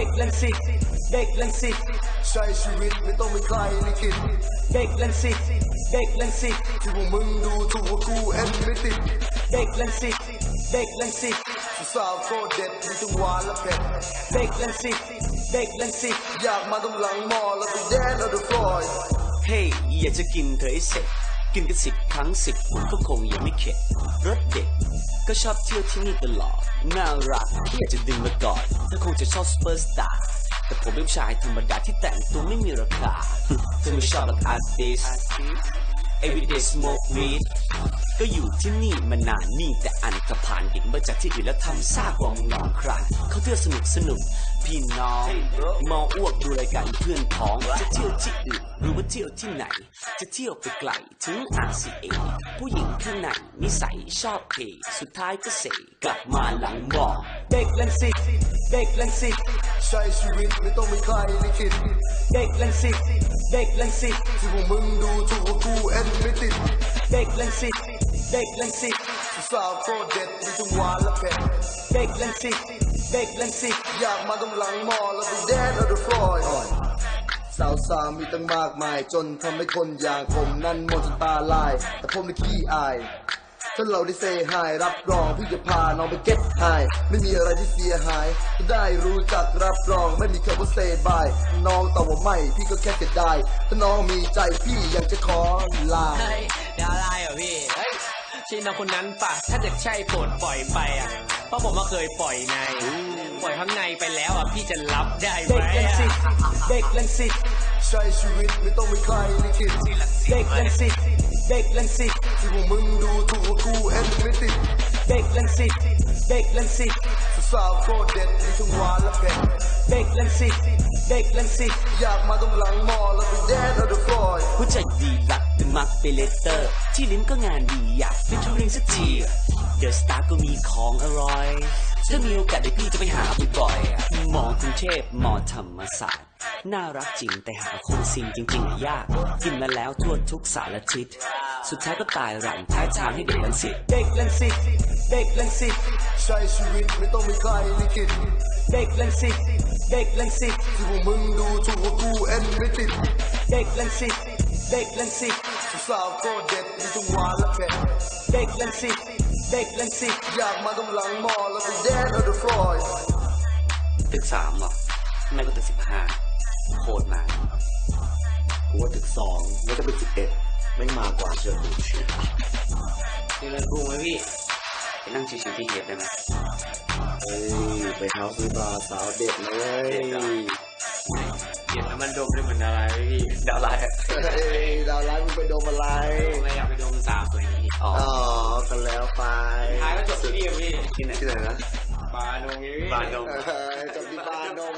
ด็กลังสิตเด็กลังสิตใช้ชีวิตไม่ต้องมีใครลิขิตเด็กลังสิตเด็กลังสิตที่พวกมึงดูถูกว่ากูเอ็นไม่ติดเด็กลังสิตเด็กลังสิตสาวโคตรเด็ดมีทั้งหวานและเผ็ดเด็กลังสิตเด็กลังสิตอยากมาตรงหลังมอแล้วไปแดนเอาเดอะฟลอยเฮ้ยอยากจะกินเธอให้เสร็จกินกัน10 ครั้ง 10 คนก็คงยังไม่เข็ดรสเด็ดก็ชอบเที่ยวที่นี่ตลอดน่ารักอยากจะดึงมากอดเธอคงจะชอบซูเปอร์สตาร์แต่ผมเป็นชายธรรมดาที่แต่งตัวไม่มีราคาเธอไม่ชอบแบบอาร์ติส everyday smoke weed ก็อยู่ที่นี่มานานนี่แต่อันกับผ่านดิ่งมาจากที่อื่นแล้วทำซากวองนอนครานเขาเที่ยวสนุกพี่น้องมองอ้วกดูรายการเพื่อนพ้องจะเที่ยวที่อื่นหรือว่าเที่ยวที่ไหนจะเที่ยวไปไกลถึง RCA ผู้หญิงข้างในนิสัยชอบเพสุดท้ายก็เสกกลับมาหลังบอกเด็กลังสิตเด็กลังสิตใช้ชีวิตไม่ต้องมีใครลิขิตเด็กลังสิตเด็กลังสิตที่พวกมึงดูถูกว่ากูเอ็นไม่ติดเด็กลังสิตเด็กลังสิตสาวโคตรเด็ดมีทั้งหวานและเผ็ดเด็กลังสิตเด็กลังสิตอยากมาตรงหลังมอแล้วไปแดนเอาเดอะฟลอยสาวสาวมีตั้งมากมายจนทำให้คนอย่างผมนั้นมองจนตาลายแต่ผมไม่ขี้อายถ้าเราได้เซฮายรับรองพี่จะพาน้องไปเก็ตไฮไม่มีอะไรที่เสียหายจะได้รู้จักรับรองไม่มีคำว่าเซบายน้องตอบว่าไม่พี่ก็แค่เสียดายถ้าน้องมีใจพี่อยากจะขอลาดาวไลน์เหรอพี่ใช่น้องคนนั้นปะถ้าเกิดใช่โปรดปล่อยไปอ่ะเพราะผมก็เคยปล่อยในปล่อยข้างในไปแล้วอ่ะพี่จะรับได้ไหมเด็กลังสิตเด็กลังสิตใช้ชีวิตไม่ต้องมีใครลิขิตเด็กลังสิตเด็กลังสิตที่พวกมึงดูถูกว่ากูเอ็นไม่ติดเด็กลังสิตเด็กลังสิตสาวโคตรเด็ดมีทั้งหวานและเผ็ดเด็กลังสิตเด็กลังสิตอยากมาตรงหลังมอแล้วไปแดนเอาเดอะฟลอยหัวใจดีรักเป็นมักเป็นเลเตอร์ที่ลิ้นก็งานดีอยากฟิชเชอริงสักทีเดอะสตาร์ก็มีของอร่อยถ้ามีโอกาสเดี๋ยวพี่จะไปหาบ่อยๆมอกรุงเทพมอธรรมศาสตร์น่ารักจริงแต่หาคนซิงจริงๆยากกินมาแล้วทั่วทุกสารทิศสุดท้ายก็ตายหลังท้ายทางให้เด็กลังสิตเด็กลังสิตเด็กลังสิตใช้ชีวิตไม่ต้องมีใครลิขิตเด็กลังสิตเด็กลังสิตที่พวกมึงดูถูกว่ากูเอ็นไม่ติดเด็กลังสิตเด็กลังสิตสาวโคตรเด็ดมีทั้งหวานและเผ็ดเด็กลังสิตเด็กลังสิตอยากมาตรงหลังมอแล้วไปแดนเอาเดอะฟลอยตึก3หรอไม่ก็ตึก15โคตรมากูว่าตึก2แล้วจะเป็น11ไม่มากว่าเชื่อกูมีเงินกู้ไหมพี่ไปนั่งชิวๆที่เฮดได้ไหมเฮ้ยไปเฮาส์บาร์สาวเด็ดเลยเห็นแล้วมันดมได้เหมือนอะไรพี่ดาวไลน์ดาวไลน์มึงไปดมอะไรไม่อยากไปดมสาวตัวนี้อ๋อกันแล้วไปท้ายก็จบที่นี่พี่ที่ไหนนะบาร์นงบาร์นงจบที่บาร์นง